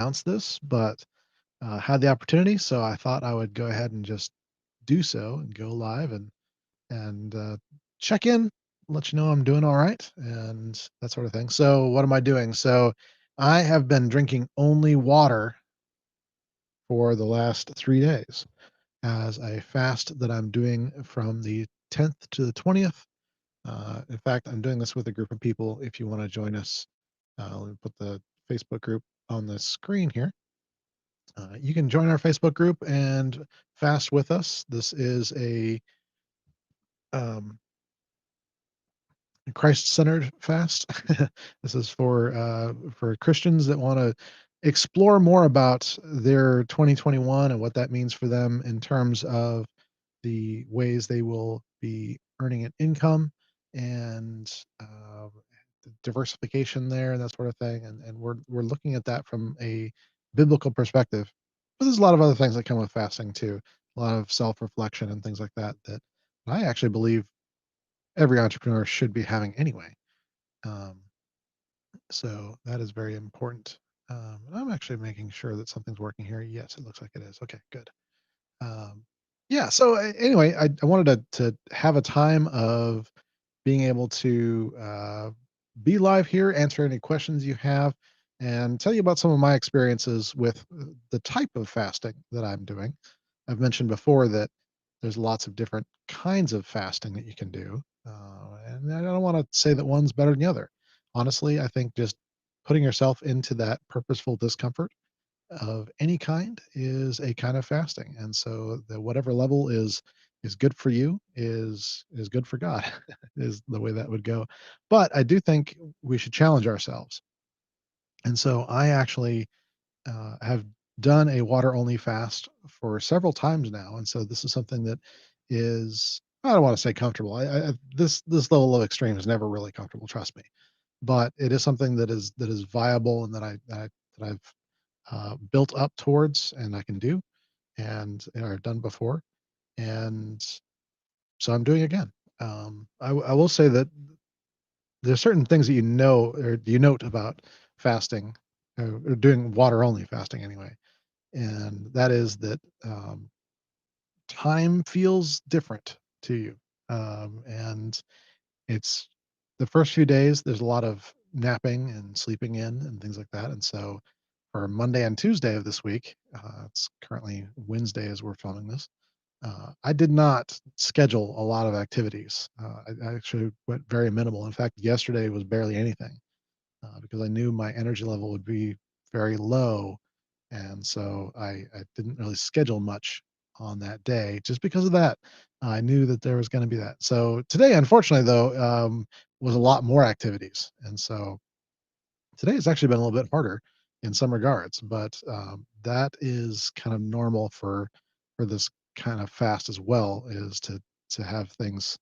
announce this, but had the opportunity, so I thought I would go ahead and just do so and go live and check in, let you know I'm doing all right, and that sort of thing. So, what am I doing? So, I have been drinking only water for the last 3 days as a fast that I'm doing from the 10th to the 20th. In fact, I'm doing this with a group of people. If you want to join us, let me put the Facebook group on the screen here. You can join our Facebook group and fast with us. This is a um, Christ-centered fast. This is for Christians that want to explore more about their 2021 and what that means for them in terms of the ways they will be earning an income and the diversification there and that sort of thing. And we're looking at that from a biblical perspective. But there's a lot of other things that come with fasting too. A lot of self-reflection and things like that that I actually believe every entrepreneur should be having anyway. Um, so that is very important. And I'm actually making sure that something's working here. Yes, it looks like it is. Okay, good. Um, yeah. So anyway, I wanted to have a time of being able to be live here, answer any questions you have, and tell you about some of my experiences with the type of fasting that I'm doing. I've mentioned before that there's lots of different kinds of fasting that you can do, and I don't want to say that one's better than the other. Honestly, I think just putting yourself into that purposeful discomfort of any kind is a kind of fasting, and so the whatever level is good for you is good for God is the way that would go. But I do think we should challenge ourselves, and so I actually have done a water only fast for several times now, and so this is something that is, I don't want to say comfortable. This level of extreme is never really comfortable, trust me, but it is something that is viable and that I've built up towards and I can do and I've done before. And so I'm doing again. I will say that there's certain things that or you note about fasting or doing water only fasting anyway. And that is that time feels different to you. And it's the first few days, there's a lot of napping and sleeping in and things like that. And so for Monday and Tuesday of this week, it's currently Wednesday as we're filming this. I did not schedule a lot of activities. I actually went very minimal. In fact, yesterday was barely anything because I knew my energy level would be very low. And so I didn't really schedule much on that day just because of that. I knew that there was going to be that. So today, unfortunately, though, was a lot more activities. And so today has actually been a little bit harder in some regards, but that is kind of normal for this kind of fast as well, is to have things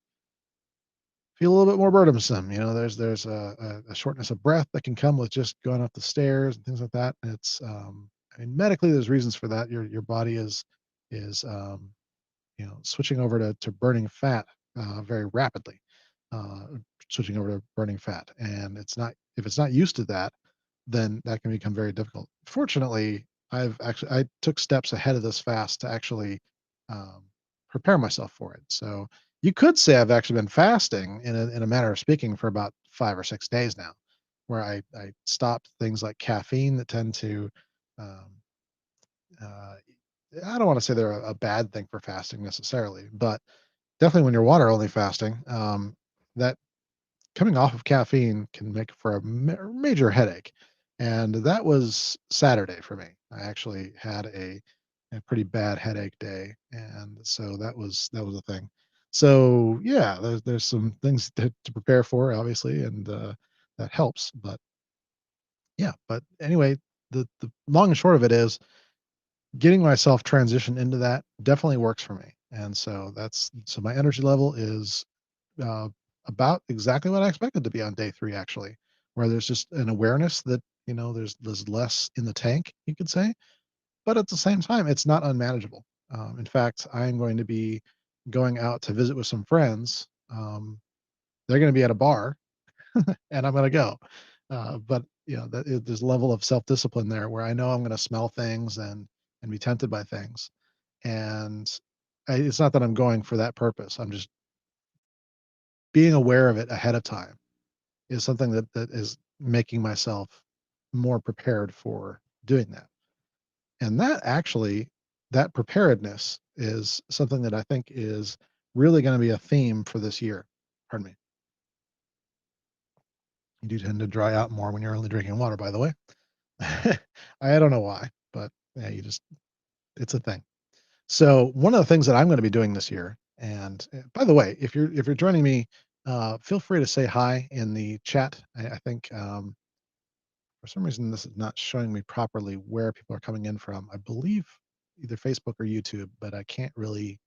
feel a little bit more burdensome. You know, there's a shortness of breath that can come with just going up the stairs and things like that. And it's I mean, medically, there's reasons for that. Your body is switching over to burning fat very rapidly, uh, switching over to burning fat, and it's not if it's not used to that, then that can become very difficult. Fortunately, I took steps ahead of this fast to actually um, prepare myself for it. So you could say I've actually been fasting in a manner of speaking for about 5 or 6 days now, where I stopped things like caffeine that tend to um, uh, I don't want to say they're a bad thing for fasting necessarily, but definitely when you're water only fasting, that coming off of caffeine can make for a major headache. And that was Saturday for me. I actually had a pretty bad headache day. And so that was a thing. So yeah, there's some things to prepare for, obviously, and that helps. But yeah, but anyway, the long and short of it is getting myself transitioned into that definitely works for me. And so my energy level is uh, about exactly what I expected to be on day 3, actually, where there's just an awareness that, there's less in the tank, you could say, but at the same time, it's not unmanageable. In fact, I'm going to be going out to visit with some friends. They're going to be at a bar, and I'm going to go. But there's a level of self-discipline there where I know I'm gonna smell things and be tempted by things, and it's not that I'm going for that purpose. I'm just being aware of it ahead of time is something that is making myself more prepared for doing that. And that preparedness is something that I think is really gonna be a theme for this year. Pardon me. You do tend to dry out more when you're only drinking water, by the way. I don't know why, but yeah, it's a thing. So one of the things that I'm gonna be doing this year, and by the way, if you're joining me, feel free to say hi in the chat. I think for some reason this is not showing me properly where people are coming in from. I believe either Facebook or YouTube, but I can't really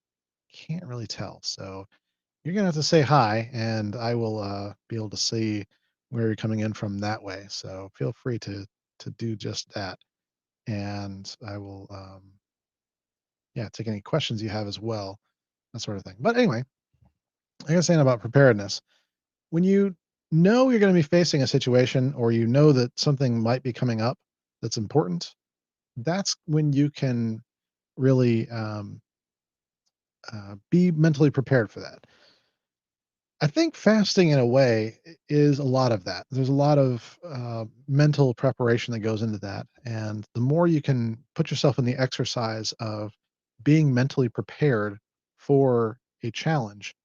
tell. So you're gonna have to say hi, and I will be able to see where you're coming in from that way. So feel free to do just that, and I will yeah, take any questions you have as well, that sort of thing. But anyway, like I was saying about preparedness, when you know you're going to be facing a situation or you know that something might be coming up that's important, that's when you can really be mentally prepared for that. I think fasting, in a way, is a lot of that. There's a lot of mental preparation that goes into that. And the more you can put yourself in the exercise of being mentally prepared for a challenge,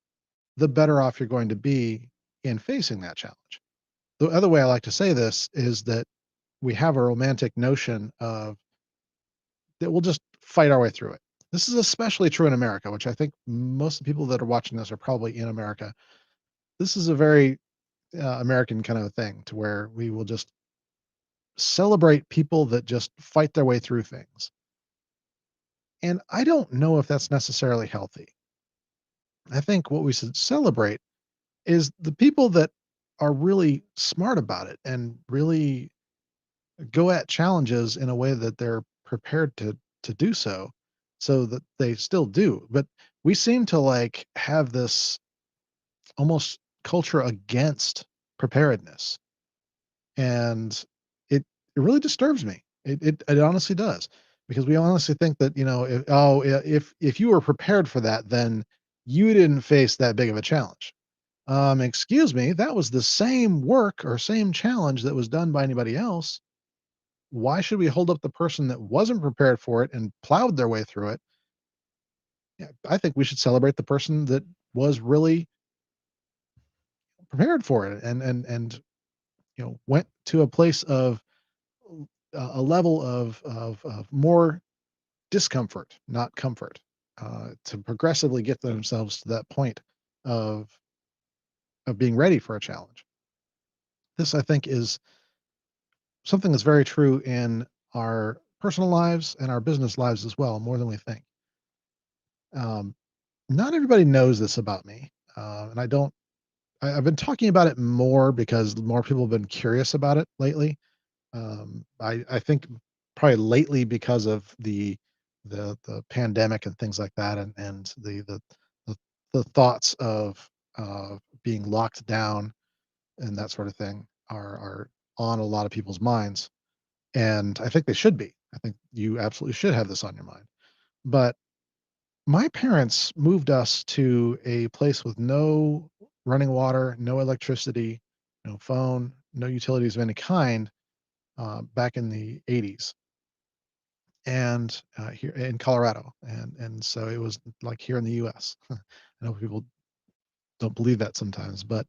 the better off you're going to be in facing that challenge. The other way I like to say this is that we have a romantic notion of that we'll just fight our way through it. This is especially true in America, which I think most of the people that are watching this are probably in America. This is a very American kind of a thing to where we will just celebrate people that just fight their way through things. And I don't know if that's necessarily healthy. I think what we should celebrate is the people that are really smart about it and really go at challenges in a way that they're prepared to do so, so that they still do. But we seem to like have this almost culture against preparedness, and it really disturbs me. It honestly does, because we honestly think that, if you were prepared for that, then you didn't face that big of a challenge. Excuse me, that was the same work or same challenge that was done by anybody else. Why should we hold up the person that wasn't prepared for it and plowed their way through it? Yeah, I think we should celebrate the person that was really prepared for it and went to a place of a level of more discomfort, not comfort, to progressively get themselves to that point of being ready for a challenge. This, I think, is something that's very true in our personal lives and our business lives as well, more than we think. Um, Not everybody knows this about me, and I've been talking about it more because more people have been curious about it lately. I think probably lately because of the pandemic and things like that, and the the thoughts of being locked down and that sort of thing are on a lot of people's minds, and I think they should be. I think you absolutely should have this on your mind. But my parents moved us to a place with no running water, no electricity, no phone, no utilities of any kind, back in the 80s, and here in Colorado, and so it was like here in the U.S. I know people don't believe that sometimes, but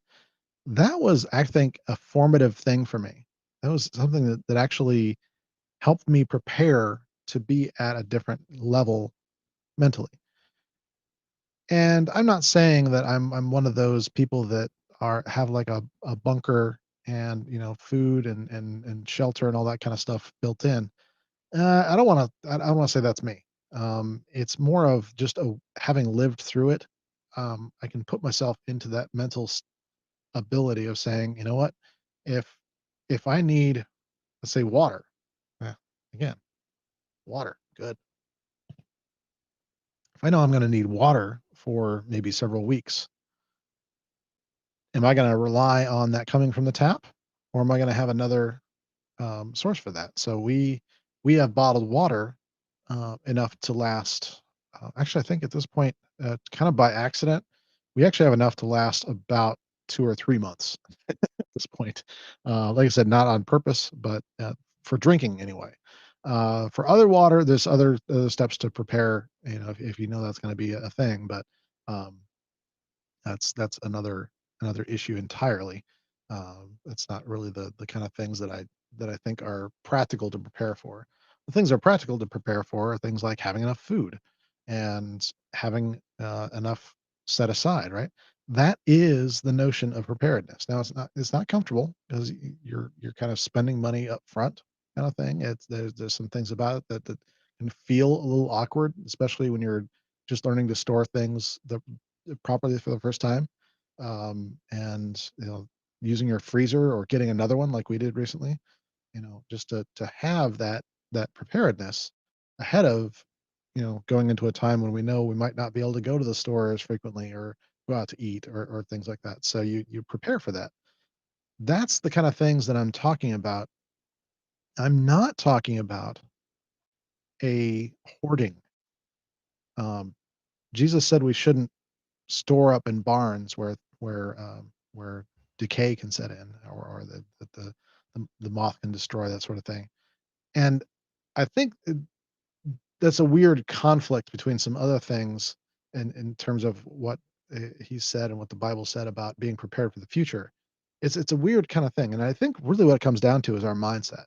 that was, I think, a formative thing for me. That was something that actually helped me prepare to be at a different level mentally. And I'm not saying that I'm one of those people that have like a bunker and, food and shelter and all that kind of stuff built in. I don't wanna say that's me. It's more of just having lived through it. I can put myself into that mental ability of saying, "You know what? If if I need, let's say, water," yeah, again, water, good. If I know I'm gonna need water for maybe several weeks, am I gonna rely on that coming from the tap, or am I gonna have another? source for that. So we have bottled water enough to last. Actually, I think at this point, kind of by accident, we actually have enough to last about 2 or 3 months at this point. Like I said, not on purpose, but for drinking anyway. For other water, there's other steps to prepare. If you know that's going to be a thing, but um, that's another issue entirely. It's not really the kind of things that I think are practical to prepare for. The things that are practical to prepare for are things like having enough food and having enough set aside, right? That is the notion of preparedness. Now it's not comfortable because you're kind of spending money up front kind of thing. There's some things about it that can feel a little awkward, especially when you're just learning to store things properly for the first time, and using your freezer or getting another one like we did recently, just to have that preparedness ahead of going into a time when we know we might not be able to go to the store as frequently or go out to eat or things like that. So you prepare for that. That's the kind of things that I'm talking about. I'm not talking about a hoarding. Um, Jesus said we shouldn't store up in barns where decay can set in, or the moth can destroy, that sort of thing. And I think that's a weird conflict between some other things in terms of what he said and what the Bible said about being prepared for the future. It's a weird kind of thing, and I think really what it comes down to is our mindset.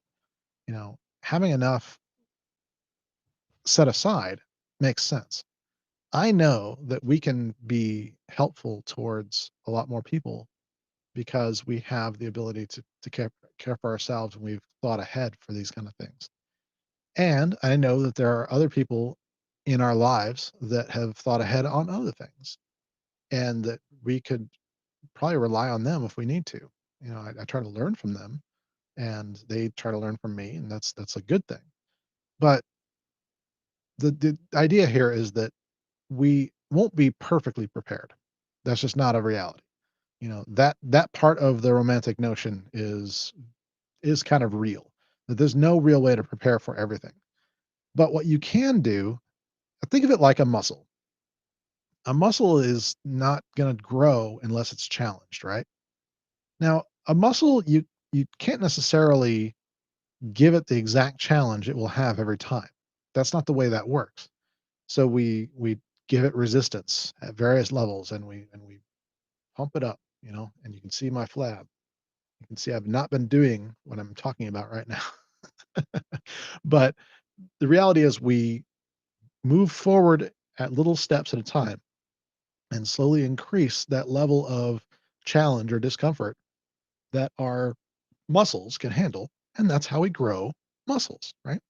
Having enough set aside makes sense. I know that we can be helpful towards a lot more people because we have the ability to care for ourselves, and we've thought ahead for these kind of things. And I know that there are other people in our lives that have thought ahead on other things, and that we could probably rely on them if we need to. I try to learn from them, and they try to learn from me, and that's a good thing. But the idea here is that we won't be perfectly prepared. That's just not a reality. That part of the romantic notion is kind of real. That there's no real way to prepare for everything. But what you can do, think of it like a muscle. A muscle is not going to grow unless it's challenged, right? Now, a muscle you can't necessarily give it the exact challenge it will have every time. That's not the way that works. So we give it resistance at various levels, and we pump it up, and you can see my flab. You can see I've not been doing what I'm talking about right now. But the reality is we move forward at little steps at a time and slowly increase that level of challenge or discomfort that our muscles can handle. And that's how we grow muscles, right?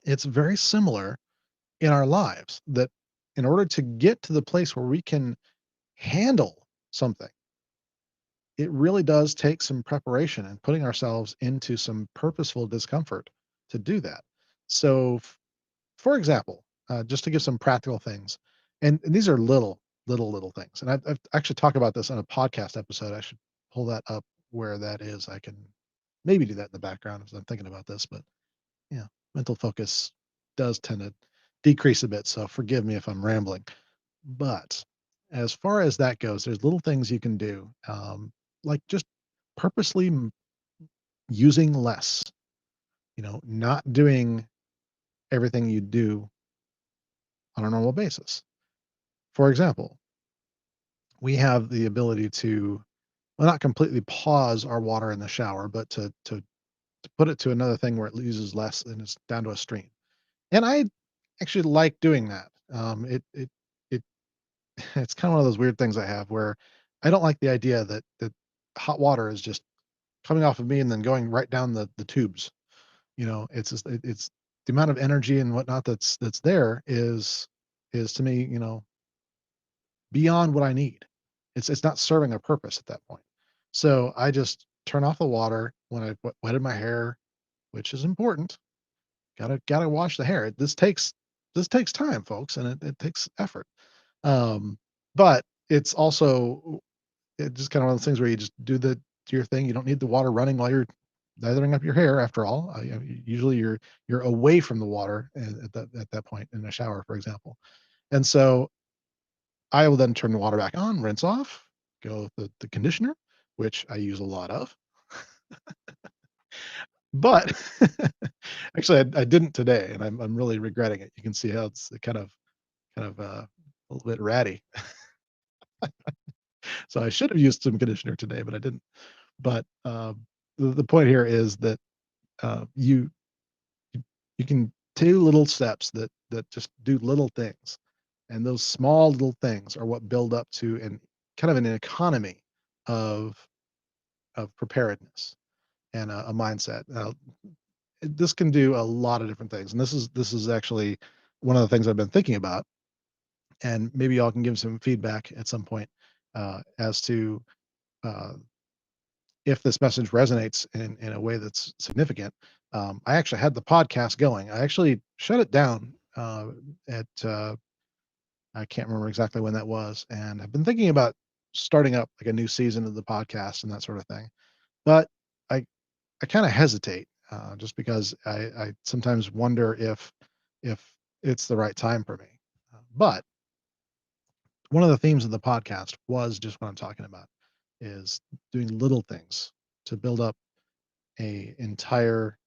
It's very similar in our lives that in order to get to the place where we can handle something, it really does take some preparation and putting ourselves into some purposeful discomfort to do that. So, for example, just to give some practical things, and these are little things, and I've actually talked about this on a podcast episode. I should pull that up where that is. I can maybe do that in the background as I'm thinking about this, but yeah, mental focus does tend to decrease a bit, so forgive me if I'm rambling. But as far as that goes, there's little things you can do, like just purposely using less, not doing everything you do on a normal basis. For example, we have the ability to, well, not completely pause our water in the shower, but to put it to another thing where it uses less and it's down to a stream. And I actually like doing that. It it's kind of one of those weird things I have where I don't like the idea that hot water is just coming off of me and then going right down the tubes. It's just it's the amount of energy and whatnot that's there is to me, beyond what I need. It's not serving a purpose at that point. So I just turn off the water when I wetted my hair, which is important. Gotta wash the hair. This takes time, folks, and it takes effort. Um, but it's also just kind of one of those things where you just do your thing. You don't need the water running while you're lathering up your hair after all. Usually you're away from the water at that point in a shower, for example. And so I will then turn the water back on, rinse off, go with the conditioner, which I use a lot of. But actually, I didn't today, and I'm really regretting it. You can see how it's a little bit ratty. So I should have used some conditioner today, but I didn't. But the point here is that you you can take little steps that just do little things, and those small little things are what build up to an kind of an economy of preparedness and a mindset. This can do a lot of different things, and this is actually one of the things I've been thinking about, and maybe y'all can give some feedback at some point as to uh, if this message resonates in a way that's significant. I actually had the podcast going. I actually shut it down at I can't remember exactly when that was, and I've been thinking about starting up like a new season of the podcast and that sort of thing. But I I kind of hesitate just because I sometimes wonder if it's the right time for me. But one of the themes of the podcast was just what I'm talking about is doing little things to build up a entire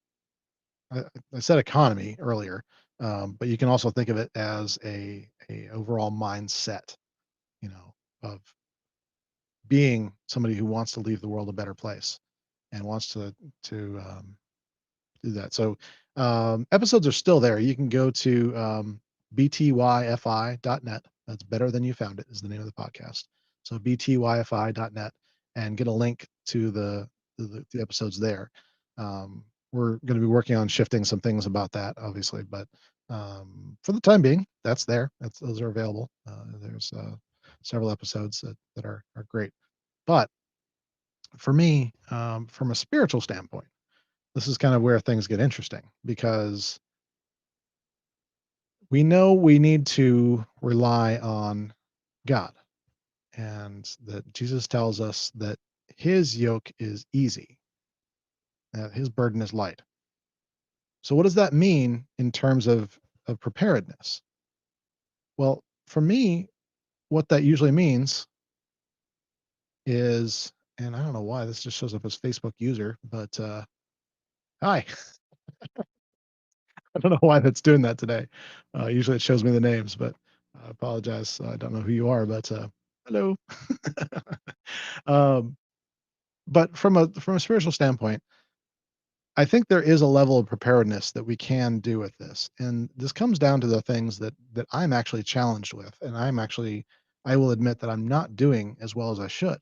I, I said economy earlier, but you can also think of it as a overall mindset, you know, of being somebody who wants to leave the world a better place and wants to do that. So episodes are still there. You can go to btyfi.net. That's better than you found it is the name of the podcast. So btyfi.net and get a link to the episodes there. We're going to be working on shifting some things about that, obviously, but for the time being, that's there. Those are available. There's several episodes that are great. But for me, from a spiritual standpoint, this is kind of where things get interesting because we know we need to rely on God and that Jesus tells us that his yoke is easy, that his burden is light. So what does that mean in terms of preparedness? Well, for me, what that usually means is, and I don't know why this just shows up as Facebook user, but hi. I don't know why that's doing that today. Usually it shows me the names, but I apologize. I don't know who you are, but hello. um, but from a spiritual standpoint, I think there is a level of preparedness that we can do with this, and this comes down to the things that I'm actually challenged with, and I will admit that I'm not doing as well as I should,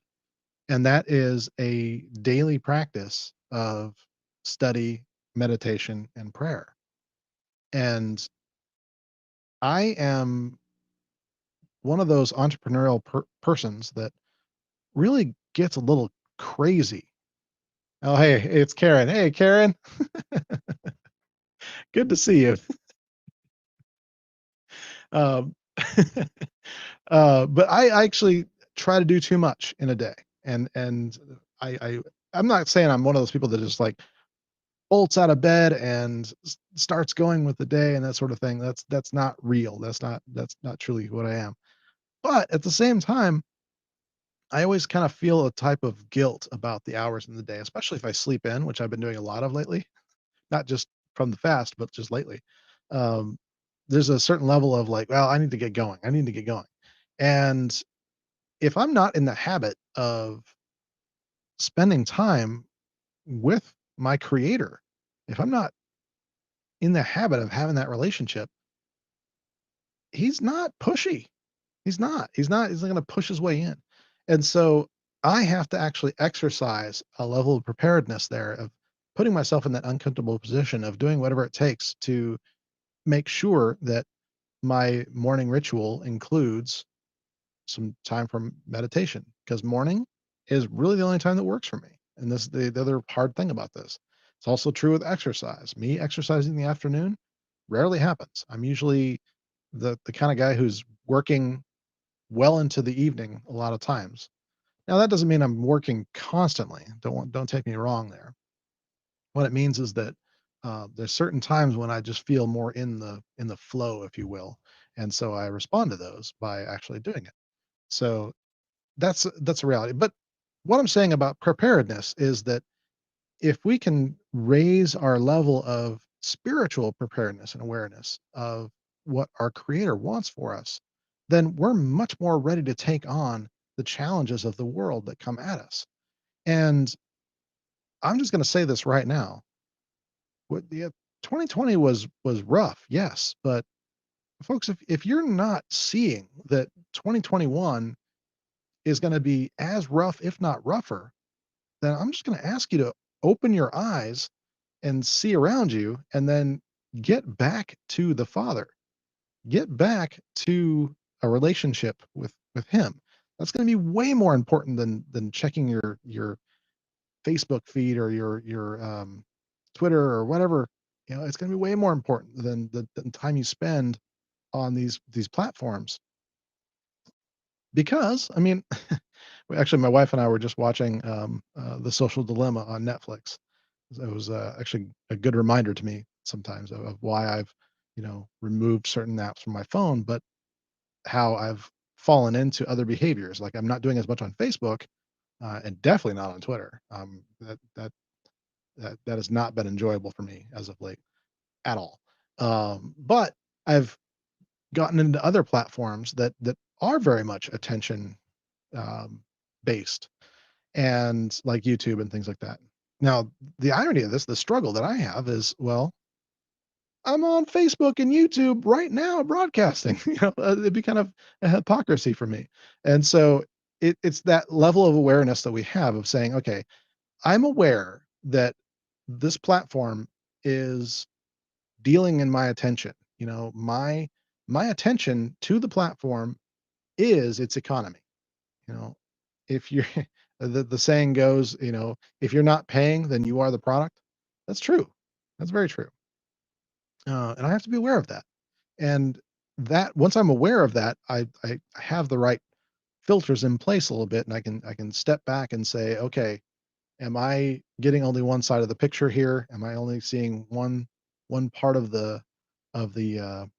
and that is a daily practice of study, meditation, and prayer. And I am one of those entrepreneurial persons that really gets a little crazy. Oh, hey, it's Karen. Hey, Karen. Good to see you. Um, but I actually try to do too much in a day, and I'm not saying I'm one of those people that just like bolts out of bed and starts going with the day and that sort of thing. That's not real. That's not truly what I am. But at the same time, I always kind of feel a type of guilt about the hours in the day, especially if I sleep in, which I've been doing a lot of lately, not just from the fast, but just lately. Um, there's a certain level of like, well, I need to get going. I need to get going. And if I'm not in the habit of spending time with my creator, if I'm not in the habit of having that relationship, he's not pushy. He's not going to push his way in. And so I have to actually exercise a level of preparedness there of putting myself in that uncomfortable position of doing whatever it takes to make sure that my morning ritual includes some time for meditation because morning is really the only time that works for me. And this is the other hard thing about this. It's also true with exercise. Me exercising in the afternoon rarely happens. I'm usually the kind of guy who's working well into the evening a lot of times. Now that doesn't mean I'm working constantly. Don't take me wrong there. What it means is that there's certain times when I just feel more in the flow, if you will, and so I respond to those by actually doing it. So that's a reality. But what I'm saying about preparedness is that if we can raise our level of spiritual preparedness and awareness of what our creator wants for us, then we're much more ready to take on the challenges of the world that come at us. And I'm just going to say this right now. Yeah, 2020 was rough, yes, but folks, if you're not seeing that 2021 is going to be as rough, if not rougher, then I'm just going to ask you to open your eyes and see around you, and then get back to the Father. Get back to a relationship with Him. That's going to be way more important than checking your Facebook feed or your Twitter or whatever. You know, it's going to be way more important than the time you spend on these platforms. Because I mean, actually, my wife and I were just watching The Social Dilemma on Netflix. It was actually a good reminder to me sometimes of why I've, removed certain apps from my phone, but how I've fallen into other behaviors. Like I'm not doing as much on Facebook, and definitely not on Twitter. That has not been enjoyable for me as of late at all. But I've gotten into other platforms that are very much attention um, based, and like YouTube and things like that. Now, the irony of this, the struggle that I have is, well, I'm on Facebook and YouTube right now broadcasting. It'd be kind of a hypocrisy for me. And so it's that level of awareness that we have of saying, okay, I'm aware that this platform is dealing in my attention. My attention to the platform is its economy. You know, if you're the saying goes, if you're not paying, then you are the product. That's true. That's very true. And I have to be aware of that. And that once I'm aware of that, I have the right filters in place a little bit, and I can step back and say, okay, am I getting only one side of the picture here? Am I only seeing one part of the of the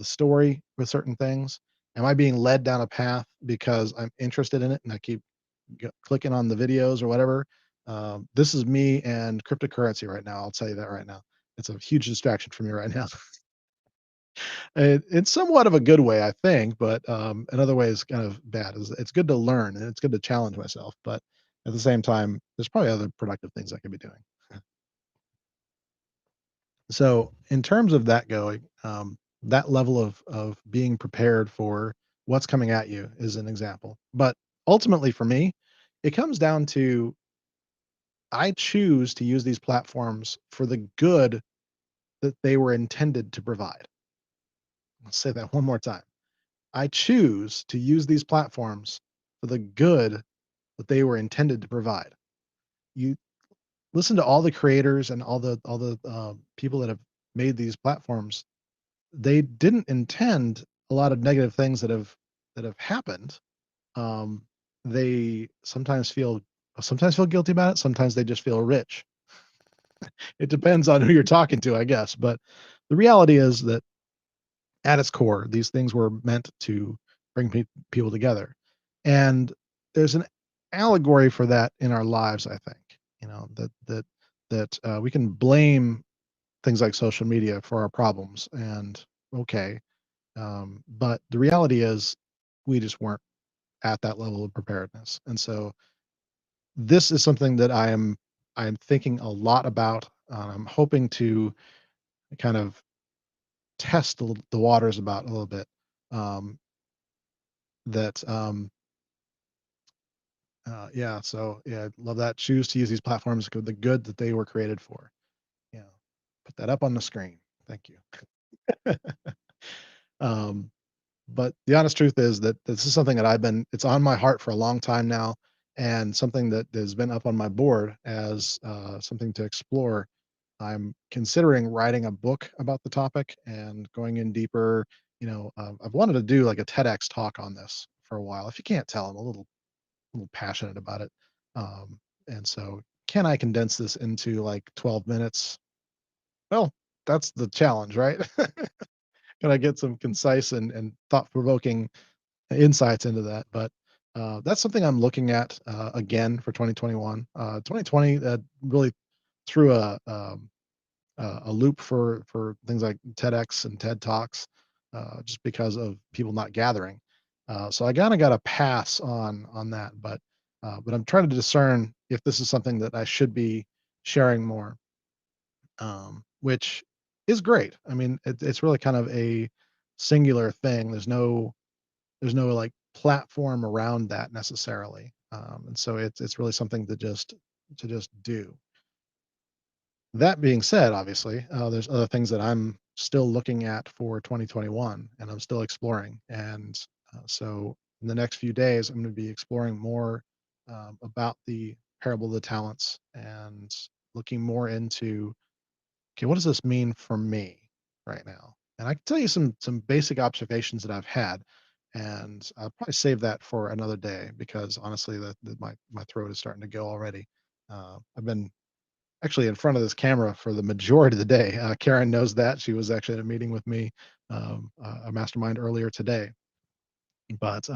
story with certain things? Am I being led down a path because I'm interested in it and I keep clicking on the videos or whatever? This is me and cryptocurrency right now. I'll tell you that right now. It's a huge distraction for me right now. It's somewhat of a good way, I think, but another way is kind of bad. It's good to learn and it's good to challenge myself, but at the same time, there's probably other productive things I could be doing. So, in terms of that going, that level of being prepared for what's coming at you is an example. But ultimately, for me, it comes down to I choose to use these platforms for the good that they were intended to provide. I'll say that one more time. I choose to use these platforms for the good that they were intended to provide. You listen to all the creators and all the people that have made these platforms. They didn't intend a lot of negative things that have happened. Um, they sometimes feel guilty about it. Sometimes they just feel rich. It depends on who you're talking to, I guess. But the reality is that at its core, these things were meant to bring people together. And there's an allegory for that in our lives, I think. We can blame things like social media for our problems, and okay, but the reality is we just weren't at that level of preparedness. And so this is something that I'm thinking a lot about. I'm hoping to kind of test the waters about a little bit. Um, that Yeah, so yeah, I love that. Choose to use these platforms for the good that they were created for. Yeah, put that up on the screen. Thank you. um, but the honest truth is that this is something that it's on my heart for a long time now, and something that has been up on my board as something to explore. I'm considering writing a book about the topic and going in deeper. I've wanted to do like a TEDx talk on this for a while. If you can't tell, I'm a little passionate about it. And so can I condense this into like 12 minutes? Well, that's the challenge, right? Can I get some concise and thought-provoking insights into that? But that's something I'm looking at again for 2021. 2020 really threw a loop for things like TEDx and TED Talks, just because of people not gathering. So I kind of got a pass on that, but I'm trying to discern if this is something that I should be sharing more, which is great. I mean, it's really kind of a singular thing. There's no like platform around that necessarily, and so it's really something to just do. That being said, obviously, there's other things that I'm still looking at for 2021, and I'm still exploring. And so, in the next few days, I'm going to be exploring more about the parable of the talents and looking more into, okay, what does this mean for me right now? And I can tell you some basic observations that I've had, and I'll probably save that for another day because honestly, that my throat is starting to go already. I've been actually in front of this camera for the majority of the day. Karen knows that. She was actually at a meeting with me, a mastermind earlier today. But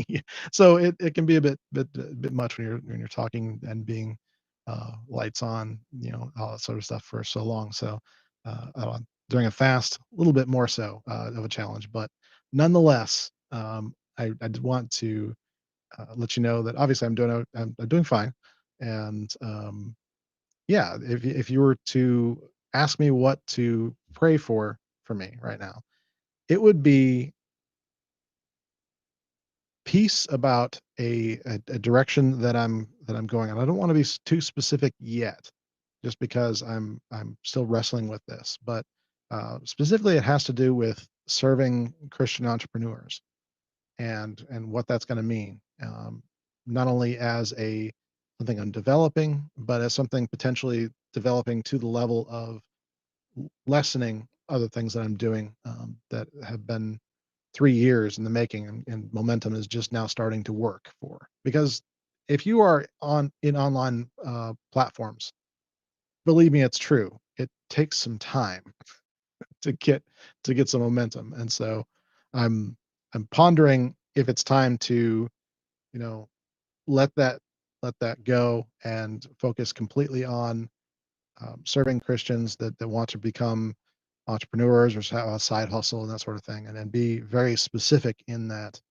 yeah, so it can be a bit much when you're talking and being lights on, all that sort of stuff for so long. So during a fast, a little bit more so of a challenge, but nonetheless, I did want to let you know that obviously I'm doing fine, and yeah, if you were to ask me what to pray for me right now, it would be peace about a direction that I'm going, and I don't wanna be too specific yet, just because I'm still wrestling with this, but, specifically, it has to do with serving Christian entrepreneurs and what that's gonna mean, not only as a something I'm developing, but as something potentially developing to the level of lessening other things that I'm doing, that have been 3 years in the making, and momentum is just now starting to work for. Because if you are in online, platforms, believe me, it's true. It takes some time to get some momentum, and so I'm I'm pondering if it's time to, you know, let that let that go and focus completely on serving Christians that want to become entrepreneurs or have a side hustle and that sort of thing, and then be very specific in that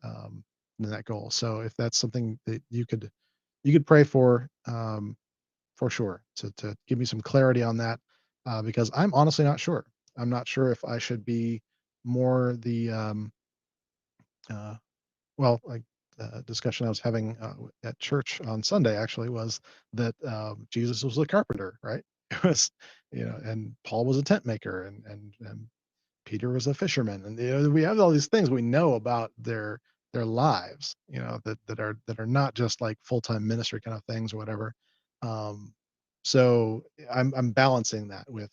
um, in that goal. So if that's something that you could pray for sure to give me some clarity on that, because I'm honestly not sure. I'm not sure if I should be more the well, like the discussion I was having at church on Sunday actually was that Jesus was a carpenter, right? It was, and Paul was a tent maker, and Peter was a fisherman, and we have all these things we know about their lives, that are not just like full time ministry kind of things or whatever. Um, so I'm balancing that with,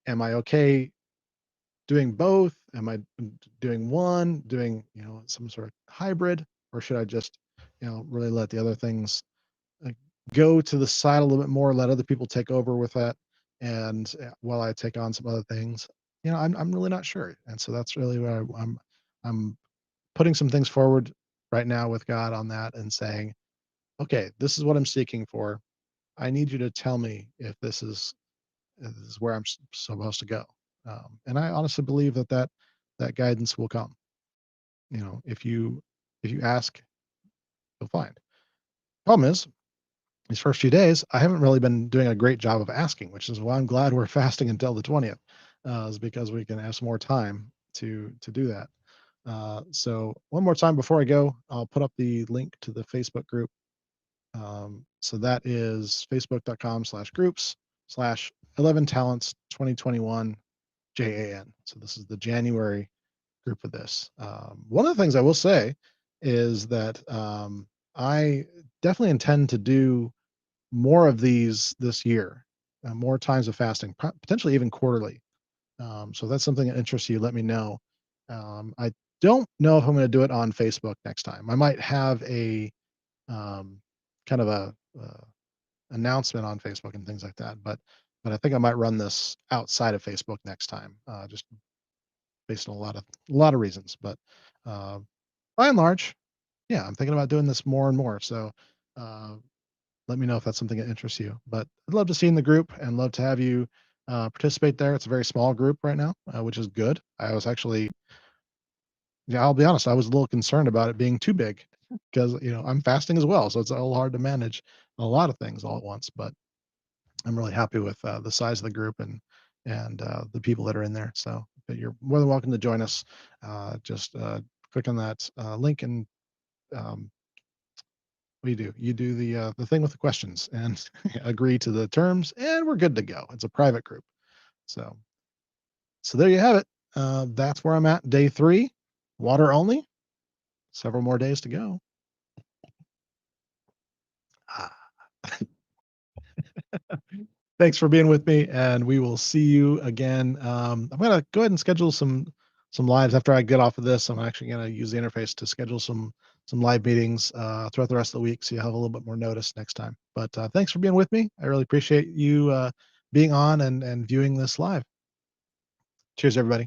am I okay doing both? Am I doing one, doing, some sort of hybrid, or should I just, really let the other things uh, go to the side a little bit more, let other people take over with that, and while I take on some other things, I'm really not sure, and so that's really where I'm putting some things forward right now with God on that, and saying, okay, this is what I'm seeking for. I need you to tell me if this is where I'm supposed to go. And I honestly believe that guidance will come. If you ask, you'll find. Problem is, these first few days, I haven't really been doing a great job of asking, which is why I'm glad we're fasting until the 20th, is because we can have some more time to do that. So one more time before I go, I'll put up the link to the Facebook group. So that is facebook.com/groups/11 talents 2021 JAN. So this is the January group for this. One of the things I will say is that I definitely intend to do more of these this year, more times of fasting, potentially even quarterly. So if that's something that interests you, let me know. I don't know if I'm going to do it on Facebook next time. I might have a kind of a announcement on Facebook and things like that. But I think I might run this outside of Facebook next time, just based on a lot of reasons. But uh, by and large, yeah, I'm thinking about doing this more and more. So uh, let me know if that's something that interests you. But I'd love to see you in the group and love to have you participate there. It's a very small group right now, which is good. I was actually, yeah, I'll be honest, I was a little concerned about it being too big because I'm fasting as well, so it's a little hard to manage a lot of things all at once. But I'm really happy with the size of the group and the people that are in there. So but you're more than welcome to join us. Just click on that link and um, what do you do? You do the thing with the questions and agree to the terms, and we're good to go. It's a private group. So there you have it. That's where I'm at. Day 3, water only. Several more days to go. Ah. Thanks for being with me, and we will see you again. I'm gonna go ahead and schedule some lives after I get off of this. I'm actually gonna use the interface to schedule some live meetings throughout the rest of the week, so you have a little bit more notice next time. But thanks for being with me. I really appreciate you being on and viewing this live. Cheers, everybody.